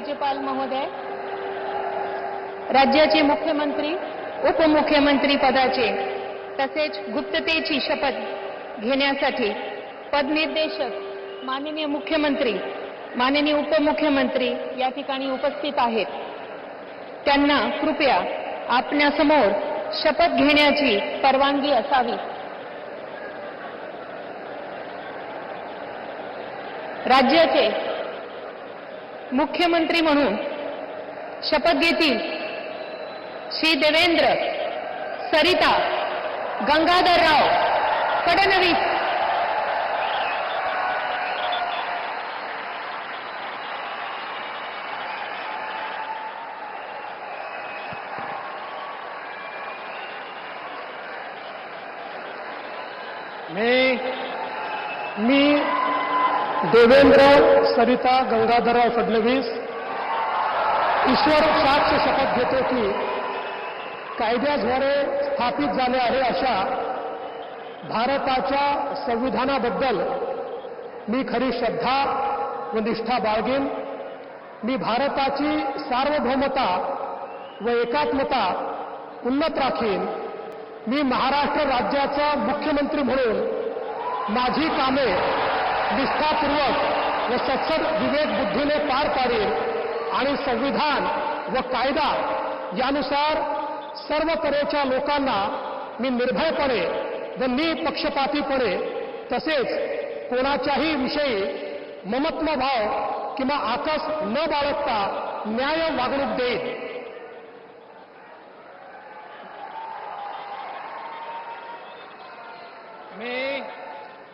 राज्यपाल महोदय, राज्याचे मुख्यमंत्री उपमुख्यमंत्री पदाचे तसेच गुप्ततेची शपथ घेण्यासाठी पदनिर्देशक माननीय मुख्यमंत्री, माननीय उपमुख्यमंत्री या ठिकाणी उपस्थित आहेत। त्यांना कृपया आपल्यासमोर शपथ घेण्याची परवानगी असावी। राज्याचे मुख्यमंत्री म्हणून शपथ घेतील श्री देवेंद्र सरिता गंगाधरराव फडणवीस। मी देवेंद्र सरिता गंगाधरराव फडणवीस ईश्वर साक्ष शपथ घेतो की कायद्याद्वारे स्थापित झाले आहे अशा भारताच्या संविधानाबद्दल मी खरी श्रद्धा व निष्ठा बाळगेन। मी भारताची सार्वभौमता व एकात्मता उन्नत राखीन। मी महाराष्ट्र राज्याचा मुख्यमंत्री म्हणून माझी कामे निष्ठापूर्वक व सत्सद विवेक बुद्धीने पार पाडेन आणि संविधान व कायदा यानुसार सर्व तऱ्हेच्या लोकांना मी निर्भयपणे व निपक्षपातीपणे तसेच कोणाच्याही विषयी ममत्वभाव किंवा आकस न बाळगता न्याय वागणूक देईन।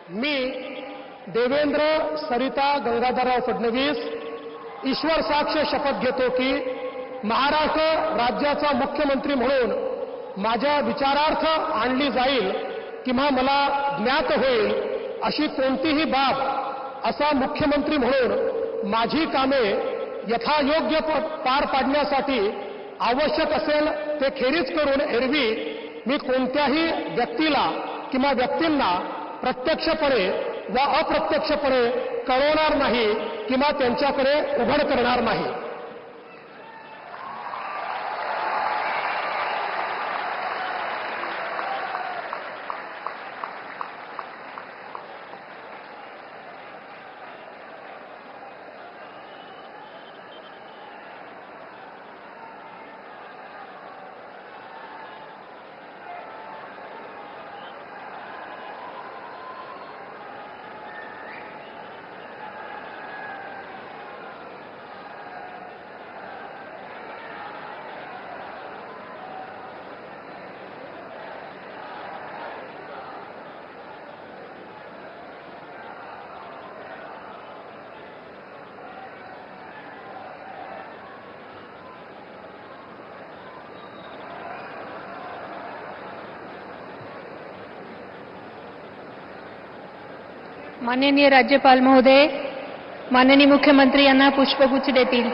मी देवेंद्र सरिता गंगाधरराव फडणवीस ईश्वर साक्ष शपथ घेतो की महाराष्ट्र राज्याचा मुख्यमंत्री म्हणून माझ्या विचारार्थ आणली जाईल किंवा मला ज्ञात होईल अशी कोणतीही बाब असा मुख्यमंत्री म्हणून माझी कामे यथायोग्य पार पाडण्यासाठी आवश्यक असेल ते खेरीज करून एरवी मी कोणत्याही व्यक्तीला किंवा व्यक्तींना प्रत्यक्षपणे व अप्रत्यक्षपणे कळवणार नाही किंवा त्यांच्याकडे उघड करणार नाही। माननीय राज्यपाल महोदय, माननीय मुख्यमंत्री यांना पुष्पगुच्छ देतील।